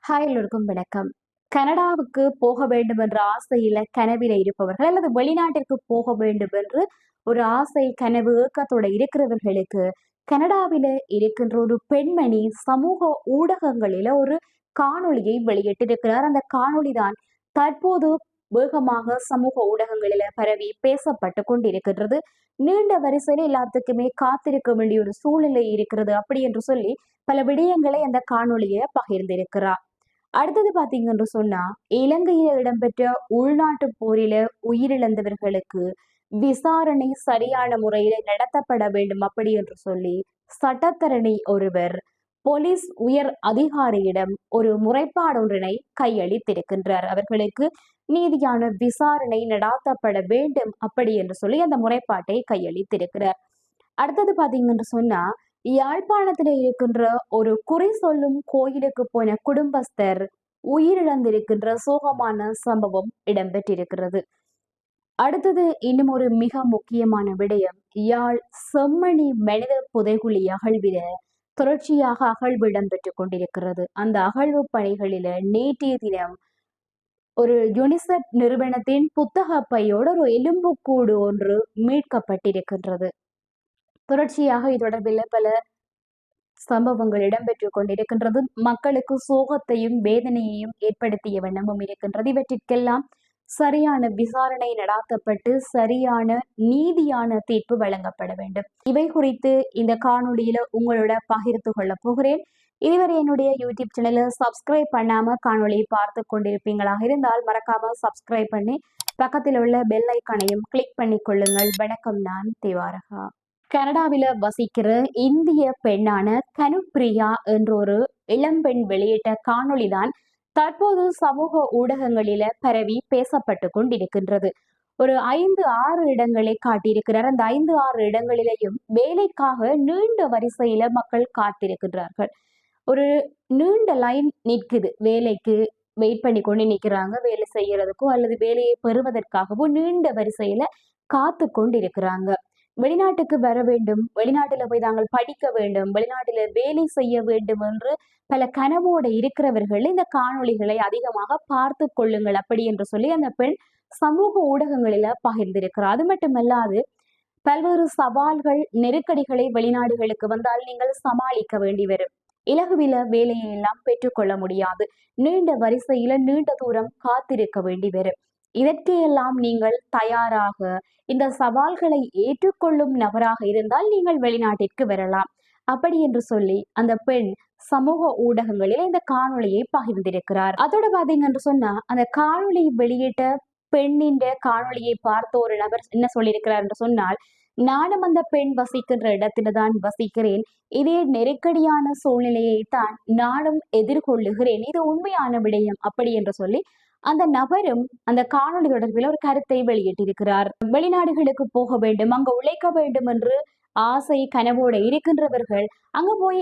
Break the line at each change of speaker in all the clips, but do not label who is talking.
Hi எல்லோருக்கும் வணக்கம். கனடாவுக்கு போக வேண்டும் என்ற ஆசையில கனவில இருப்பவர்கள் அல்லது வெளிநாட்டிற்கு போக வேண்டும் என்று ஒரு ஆசை கனவு ஏக்கத்தோட இருக்கிறவர்களுக்கு கனடாவில இருக்கின்ற ஒரு பெண்மணி சமூக ஊடகங்களில ஒரு காணொளியை வெளியிட்டிருக்கிறார். அந்த காணொளி தான் தற்போது வேகமாக சமூக ஊடகங்களில பரவி பேசப்பட்டு கொண்டிருக்கின்றது. நீண்ட வரிசையில எல்லாத்துக்குமே காத்திருக்க வேண்டிய ஒரு சூழ்நிலை இருக்கிறது அப்படி என்று சொல்லி பல விடயங்களை அந்த காணொளியை பகிர்ந்திருக்கிறார். அடுத்தது பாத்தீங்கன்னு சொன்னா, இலங்கையில இடம்பெற்ற உள்நாட்டு போரில உயிரிழந்தவர்களுக்கு விசாரணை சரியான முறையில நடத்தப்பட வேண்டும் அப்படி என்று சொல்லி சட்டத்தரணி ஒருவர் போலீஸ் உயர் அதிகாரியிடம் ஒரு முறைப்பாடு ஒன்றினை கையளித்திருக்கின்றார். அவர்களுக்கு நீதியான விசாரணை நடாத்தப்பட வேண்டும் அப்படி என்று சொல்லி அந்த முறைப்பாட்டை கையளித்திருக்கிறார். அடுத்தது பாத்தீங்கன்னு சொன்னா, யாழ்ப்பாணத்துல இருக்கின்ற ஒரு குறி சொல்லும் கோயிலுக்கு போன குடும்பஸ்தர் உயிரிழந்திருக்கின்ற சோகமான சம்பவம் இடம்பெற்றிருக்கிறது. அடுத்தது இன்னும் ஒரு மிக முக்கியமான விடயம், யாழ் செம்மணி மனித புதைகுழி அகழ்வில தொடர்ச்சியாக அகழ்வு இடம்பெற்றுக் கொண்டிருக்கிறது. அந்த அகழ்வு பணிகளில நேற்றைய தினம் ஒரு யுனிசெப் நிறுவனத்தின் புத்தக பையோட ஒரு எலும்புக்கூடு ஒன்று மீட்கப்பட்டிருக்கின்றது. தொடர்ச்சியாக இது தொடர்பில் பல சம்பவங்கள் இடம்பெற்றுக் கொண்டிருக்கின்றது. மக்களுக்கு சோகத்தையும் வேதனையையும் ஏற்படுத்திய வண்ணமும் இருக்கின்றது. இவற்றிற்கெல்லாம் சரியான விசாரணை நடாத்தப்பட்டு சரியான நீதியான தீர்ப்பு வழங்கப்பட வேண்டும். இவை குறித்து இந்த காணொலியில உங்களோட பகிர்ந்து கொள்ள போகிறேன். இதுவரை என்னுடைய யூடியூப் சேனலை சப்ஸ்கிரைப் பண்ணாம காணொலியை பார்த்து கொண்டிருப்பீங்களாக இருந்தால் மறக்காம சப்ஸ்கிரைப் பண்ணி பக்கத்தில் உள்ள பெல் ஐக்கானையும் கிளிக் பண்ணி கொள்ளுங்கள். வணக்கம், நான் திவாரகா. கனடாவில வசிக்கிற இந்திய பெண்ணான கனுப்பிரியா என்ற ஒரு இளம்பெண் வெளியிட்ட காணொளிதான் தற்போது சமூக ஊடகங்களில பரவி பேசப்பட்டு கொண்டிருக்கின்றது. ஒரு 5-6 இடங்களை காட்டியிருக்கிறார். அந்த 5-6 இடங்களிலேயும் வேலைக்காக நீண்ட வரிசையில மக்கள் காத்திருக்கின்றார்கள். ஒரு நீண்ட லைன் நிற்குது, வேலைக்கு வெயிட் பண்ணி கொண்டு நிற்கிறாங்க. வேலை செய்யறதுக்கோ அல்லது வேலையை பெறுவதற்காகவோ நீண்ட வரிசையில காத்து கொண்டு இருக்கிறாங்க. வெளிநாட்டுக்கு வர வேண்டும், வெளிநாட்டுல போய் தாங்கள் படிக்க வேண்டும், வெளிநாட்டுல வேலை செய்ய வேண்டும் என்று பல கனவோடு இருக்கிறவர்கள் இந்த காணொளிகளை அதிகமாக பார்த்து கொள்ளுங்கள் அப்படி என்று சொல்லி அந்த பெண் சமூக ஊடகங்களில பகிர்ந்திருக்கிறார். அது மட்டுமல்லாது பல்வேறு சவால்கள் நெருக்கடிகளை வெளிநாடுகளுக்கு வந்தால் நீங்கள் சமாளிக்க வேண்டி வரும். இலகுவில வேலையை எல்லாம் பெற்றுக்கொள்ள முடியாது. நீண்ட வரிசையில நீண்ட தூரம் காத்திருக்க வேண்டி வரும். இதற்கு எல்லாம் நீங்கள் தயாராக இந்த சவால்களை ஏற்றுக்கொள்ளும் நபராக இருந்தால் நீங்கள் வெளிநாட்டிற்கு வரலாம் அப்படி என்று சொல்லி அந்த பெண் சமூக ஊடகங்களில் இந்த காணொளியை பகிர்ந்திருக்கிறார். அதோட பாத்தீங்க என்று சொன்னா, அந்த காணொளி வெளியிட்ட பெண்ணின் காணொளியை பார்த்த ஒரு நபர் என்ன சொல்லியிருக்கிறார் என்று சொன்னால், நானும் அந்த பெண் வசிக்கின்ற இடத்துல தான் வசிக்கிறேன். இதே நெருக்கடியான சூழ்நிலையை தான் நானும் எதிர்கொள்ளுகிறேன். இது உண்மையான விடயம் அப்படி என்று சொல்லி அந்த நபரும் அந்த காணொலி தொடர்பில் ஒரு கருத்தை வெளியிட்டிருக்கிறார். வெளிநாடுகளுக்கு போக வேண்டும், அங்க உழைக்க வேண்டும் என்று ஆசை கனவோட இருக்கின்றவர்கள் அங்க போய்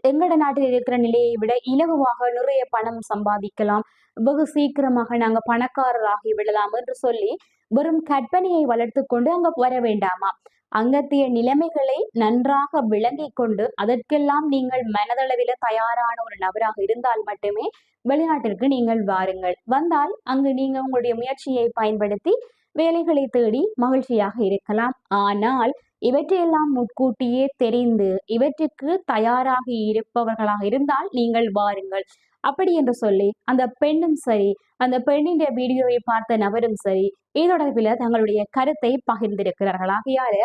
எங்கட நாட்டில் இருக்கிற நிலையை விட இலகுவாக நிறைய பணம் சம்பாதிக்கலாம், வெகு சீக்கிரமாக நாங்க பணக்காரராகி விடலாம் என்று சொல்லி வெறும் கற்பனையை வளர்த்து கொண்டு அங்க வர வேண்டாமா? அங்கத்திய நிலைமைகளை நன்றாக விளங்கி கொண்டு அதற்கெல்லாம் நீங்கள் மனதளவில தயாரான ஒரு நபராக இருந்தால் மட்டுமே வெளிநாட்டிற்கு நீங்கள் வாருங்கள். வந்தால் அங்கு நீங்க உங்களுடைய முயற்சியை பயன்படுத்தி வேலைகளை தேடி மகிழ்ச்சியாக இருக்கலாம். ஆனால் இவற்றையெல்லாம் முன்கூட்டியே தெரிந்து இவற்றுக்கு தயாராகி இருப்பவர்களாக இருந்தால் நீங்கள் வாருங்கள் அப்படி என்று சொல்லி அந்த பெண்ணும் சரி, அந்த பெண்ணின் வீடியோவை பார்த்த நபரும் சரி இது தொடர்பில் தங்களுடைய கருத்தை பகிர்ந்திருக்கிறார்கள். ஆகையால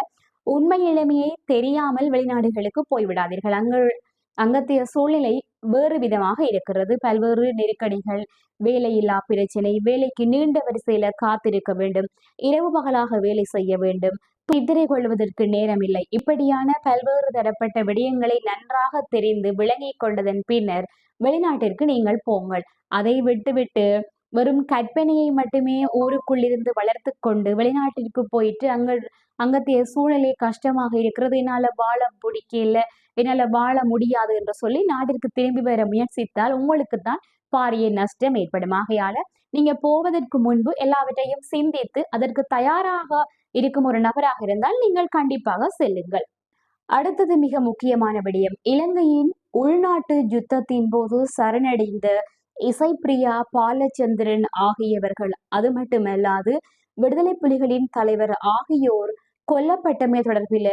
உண்மை நிலைமையை தெரியாமல் வெளிநாடுகளுக்கு போய்விடாதீர்கள். அங்கத்திய சூழ்நிலை வேறு விதமாக இருக்கிறது. பல்வேறு நெருக்கடிகள், வேலையில்லா பிரச்சனை, வேலைக்கு நீண்ட வரிசையில காத்திருக்க வேண்டும், இரவு பகலாக வேலை செய்ய வேண்டும், நித்திரை கொள்வதற்கு நேரம் இல்லை. இப்படியான பல்வேறு தரப்பட்ட விடயங்களை நன்றாக தெரிந்து விளங்கி கொண்டதன் பின்னர் வெளிநாட்டிற்கு நீங்கள் போங்கள். அதை விட்டுவிட்டு வெறும் கற்பனையை மட்டுமே ஊருக்குள்ளிருந்து வளர்த்து கொண்டு வெளிநாட்டிற்கு போயிட்டு அங்கத்திய சூழ்நிலை கஷ்டமாக இருக்கிறது, என்னால வாழ பிடிக்கல, என்னால வாழ முடியாது என்று சொல்லி நாட்டிற்கு திரும்பி வர முயற்சித்தால் உங்களுக்கு தான் பாரிய நஷ்டம் ஏற்படும். ஆகையால நீங்க போவதற்கு முன்பு எல்லாவற்றையும் சிந்தித்து அதற்கு தயாராக இருக்கும் ஒரு நபராக இருந்தால் நீங்கள் கண்டிப்பாக செல்லுங்கள். அடுத்தது மிக முக்கியமான விடயம், இலங்கையின் உள்நாட்டு யுத்தத்தின் போது சரணடைந்த இசைப்பிரியா பாலச்சந்திரன் ஆகியவர்கள், அது மட்டுமல்லாது விடுதலை புலிகளின் தலைவர் ஆகியோர் கொல்லப்பட்டமை தொடர்பில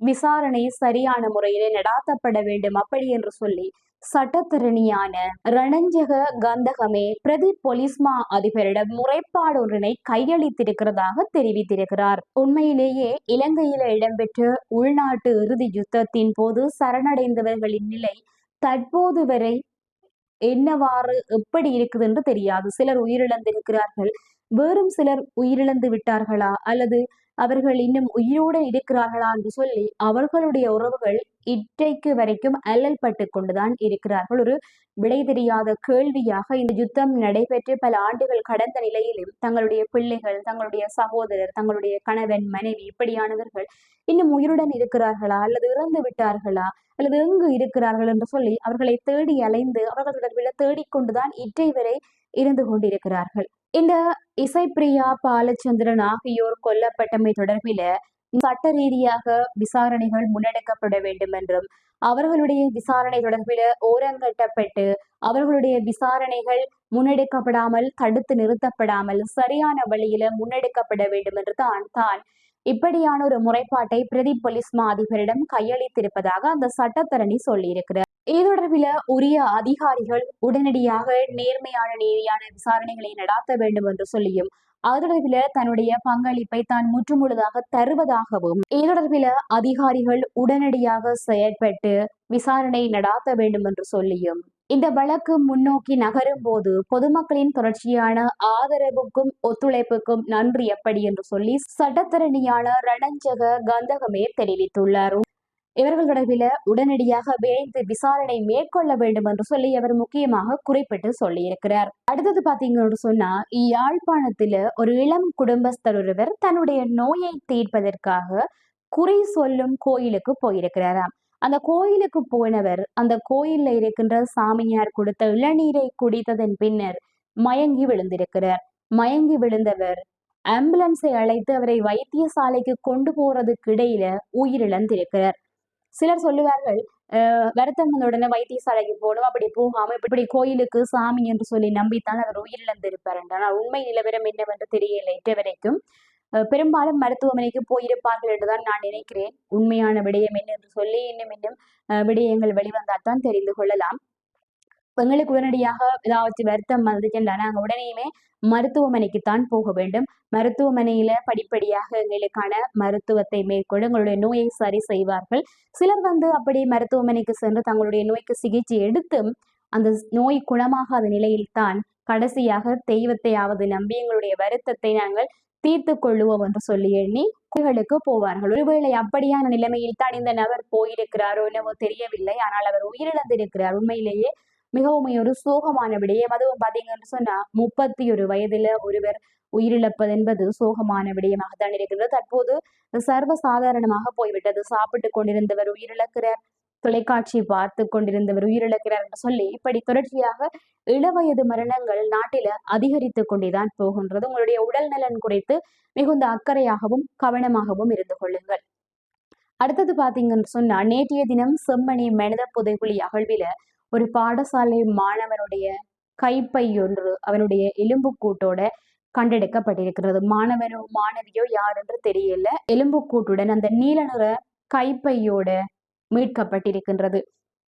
விசாரணை சரியான முறையிலே நடாத்தப்பட வேண்டும் அப்படி என்று சொல்லி சட்டத்தரணியான ரணஞ்சக கந்தகமே பிரதி பொலிஸ்மா அதிபரிடம் முறைப்பாடு ஒன்றினை கையளித்திருக்கிறதாக தெரிவித்திருக்கிறார். உண்மையிலேயே இலங்கையில இடம்பெற்ற உள்நாட்டு இறுதி யுத்தத்தின் போது சரணடைந்தவர்களின் நிலை தற்போது வரை என்னவாறு எப்படி இருக்குது என்று தெரியாது. சிலர் உயிரிழந்திருக்கிறார்கள், வேறும் சிலர் உயிரிழந்து விட்டார்களா அல்லது அவர்கள் இன்னும் உயிரோடு இருக்கிறார்களா என்று சொல்லி அவர்களுடைய உறவுகள் இன்றைக்கு வரைக்கும் அல்லல் பட்டு கொண்டுதான் இருக்கிறார்கள். ஒரு விடை தெரியாத கேள்வியாக இந்த யுத்தம் நடைபெற்று பல ஆண்டுகள் கடந்த நிலையிலும் தங்களுடைய பிள்ளைகள், தங்களுடைய சகோதரர், தங்களுடைய கணவன், மனைவி இப்படியானவர்கள் இன்னும் உயிருடன் இருக்கிறார்களா அல்லது இறந்து விட்டார்களா அல்லது எங்கு இருக்கிறார்கள் என்று சொல்லி அவர்களை தேடி அலைந்து அவர்கள் தொடர்பில் தேடிக்கொண்டுதான் இற்றை வரை இருந்து கொண்டிருக்கிறார்கள். இந்த இசைப்பிரியா பாலச்சந்திரன் ஆகியோர் கொல்லப்பட்டமை தொடர்பில சட்ட ரீதியாக விசாரணைகள் முன்னெடுக்கப்பட வேண்டும் என்றும் அவர்களுடைய விசாரணை தொடர்பில ஓரங்கட்டப்பட்டு அவர்களுடைய விசாரணைகள் முன்னெடுக்கப்படாமல் தடுத்து நிறுத்தப்படாமல் சரியான வழியில முன்னெடுக்கப்பட வேண்டும் என்று தான் இப்படியான ஒரு முறைப்பாட்டை பிரதி போலீஸ் மா அதிபரிடம் கையளித்திருப்பதாக அந்த சட்டத்தரணி சொல்லியிருக்கிறார். இது தொடர்பில உரிய அதிகாரிகள் உடனடியாக நேர்மையான நீதியான விசாரணைகளை நடாத்த வேண்டும் என்று சொல்லியும் அது தொடர்பில தன்னுடைய பங்களிப்பை தான் முற்றுமுழுதாக தருவதாகவும் இது தொடர்பில அதிகாரிகள் உடனடியாக செயற்பட்டு விசாரணை நடாத்த வேண்டும் என்று சொல்லியும் இந்த வழக்கு முன்னோக்கி நகரும் போது பொதுமக்களின் தொடர்ச்சியான ஆதரவுக்கும் ஒத்துழைப்புக்கும் நன்றி எப்படி என்று சொல்லி சட்டத்தரணியான ரணஞ்சக கந்தகமே தெரிவித்துள்ளார். இவர்கள் தொடர்பில உடனடியாக விரைந்து விசாரணை மேற்கொள்ள வேண்டும் என்று சொல்லி அவர் முக்கியமாக குறிப்பிட்டு சொல்லியிருக்கிறார். அடுத்தது பாத்தீங்கன்னு சொன்னா, யாழ்ப்பாணத்துல ஒரு இளம் குடும்பஸ்தர் ஒருவர் தன்னுடைய நோயை தீர்ப்பதற்காக குறி சொல்லும் கோயிலுக்கு போயிருக்கிறாராம். அந்த கோயிலுக்கு போனவர் அந்த கோயில்ல இருக்கின்ற சாமியார் கொடுத்த இளநீரை குடித்ததன் பின்னர் மயங்கி விழுந்திருக்கிறார். மயங்கி விழுந்தவர் ஆம்புலன்ஸை அழைத்து அவரை வைத்தியசாலைக்கு கொண்டு போறதுக்கு இடையில உயிரிழந்திருக்கிறார். சிலர் சொல்லுவார்கள் வருத்தம் உடனே வைத்தியசாலைக்கு போகணும், அப்படி போகாம இப்படி கோயிலுக்கு சாமி என்று சொல்லி நம்பித்தான் அவர் உயிரிழந்திருப்பார் என்றால் உண்மை நிலவரம் என்னவென்று தெரியலை. இட்ட வரைக்கும் பெரும்பாலும் மருத்துவமனைக்கு போயிருப்பார்கள் என்றுதான் நான் நினைக்கிறேன். உண்மையான விடயம் என்ன என்று சொல்லி இன்னும் விடயங்கள் வெளிவந்தால் தான் தெரிந்து கொள்ளலாம். எங்களுக்கு உடனடியாக ஏதாவது வருத்தம் வந்துச்சுன்னா நாங்கள் உடனேயுமே மருத்துவமனைக்குத்தான் போக வேண்டும். மருத்துவமனையில படிப்படியாக எங்களுக்கான மருத்துவத்தை மேற்கொண்டு எங்களுடைய நோயை சரி செய்வார்கள். சிலர் அப்படி மருத்துவமனைக்கு சென்று தங்களுடைய நோய்க்கு சிகிச்சை எடுத்தும் அந்த நோய் குணமாகாத நிலையில்தான் கடைசியாக தெய்வத்தையாவது நம்பி எங்களுடைய வருத்தத்தை நாங்கள் தீர்த்து கொள்ளுவோம் என்று சொல்லி எண்ணி கோயில்களுக்கு போவார்கள். ஒருவேளை அப்படியான நிலைமையில் தான் இந்த நபர் போயிருக்கிறாரோ என்னவோ தெரியவில்லை. ஆனால் அவர் உயிரிழந்திருக்கிறார். உண்மையிலேயே மிகவும் ஒரு சோகமான விடயம். அதுவும் பாத்தீங்கன்னு சொன்னா 31 வயதுல ஒருவர் உயிரிழப்பது என்பது சோகமான விடயமாக தான் இருக்கிறது. தற்போது சர்வ சாதாரணமாக போய்விட்டது. சாப்பிட்டு கொண்டிருந்தவர் உயிரிழக்கிறார், தொலைக்காட்சி பார்த்து கொண்டிருந்தவர் உயிரிழக்கிறார் என்று சொல்லி இப்படி தொடர்ச்சியாக இளவயது மரணங்கள் நாட்டில அதிகரித்து கொண்டேதான் போகின்றது. உங்களுடைய உடல் நலன் குறித்து மிகுந்த அக்கறையாகவும் கவனமாகவும் இருந்து கொள்ளுங்கள். அடுத்தது பாத்தீங்கன்னு சொன்னா, நேற்றைய தினம் செம்மணி மனித புதைகுழி அகழ்வில ஒரு பாடசாலை மாணவனுடைய கைப்பை ஒன்று அவனுடைய எலும்புக்கூட்டோட கண்டெடுக்கப்பட்டிருக்கிறது. மாணவனோ மாணவியோ யார் என்று தெரியல. எலும்புக்கூட்டுடன் அந்த நீல நிற கைப்பையோட மீட்கப்பட்டிருக்கின்றது.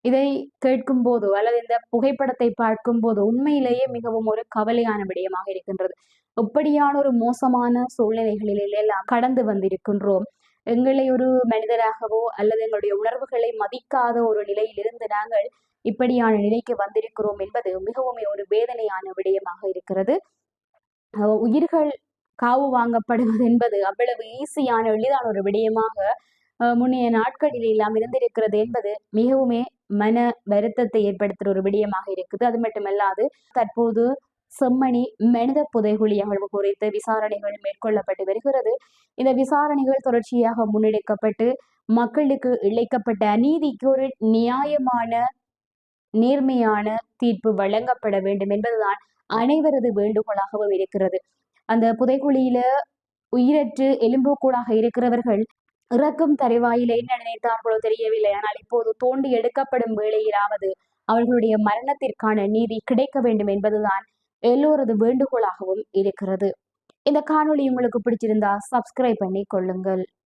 இதை கேட்கும் போதோ அல்லது இந்த புகைப்படத்தை பார்க்கும் போது உண்மையிலேயே மிகவும் ஒரு கவலையான விடயமாக இருக்கின்றது. எப்படியான ஒரு மோசமான சூழ்நிலைகளில் எல்லாம் கடந்து வந்திருக்கின்றோம். எங்களை ஒரு மனிதராகவோ அல்லது எங்களுடைய உணர்வுகளை மதிக்காத ஒரு நிலையில் இருந்து நாங்கள் இப்படியான நிலைக்கு வந்திருக்கிறோம் என்பது மிகவும் ஒரு வேதனையான விடயமாக இருக்கிறது. உயிர்கள் காவு வாங்கப்படுவது என்பது அவ்வளவு ஈஸியான எளிதான ஒரு விடயமாக முன்னைய நாட்களில் எல்லாம் இருந்திருக்கிறது என்பது மிகவுமே மன வருத்தத்தை ஏற்படுத்துகிற ஒரு விடயமாக இருக்குது. அது மட்டுமல்லாது தற்போது செம்மணி மனித புதைகுழி அகழ்வு குறித்து விசாரணைகள் மேற்கொள்ளப்பட்டு வருகிறது. இந்த விசாரணைகள் தொடர்ச்சியாக முன்னெடுக்கப்பட்டு மக்களுக்கு இழைக்கப்பட்ட அநீதிக்கு ஒரு நியாயமான நேர்மையான தீர்ப்பு வழங்கப்பட வேண்டும் என்பதுதான் அனைவரது வேண்டுகோளாகவும் இருக்கிறது. அந்த புதைக்குழியில உயிரற்று எலும்புக்கூடாக இருக்கிறவர்கள் இறக்கும் தருவாயில என்ன நினைத்தார்களோ தெரியவில்லை. ஆனால் இப்போது தோண்டி எடுக்கப்படும் வேளையிலாவது அவர்களுடைய மரணத்திற்கான நீதி கிடைக்க வேண்டும் என்பதுதான் எல்லோரது வேண்டுகோளாகவும் இருக்கிறது. இந்த காணொளி உங்களுக்கு பிடிச்சிருந்தா சப்ஸ்கிரைப் பண்ணி கொள்ளுங்கள்.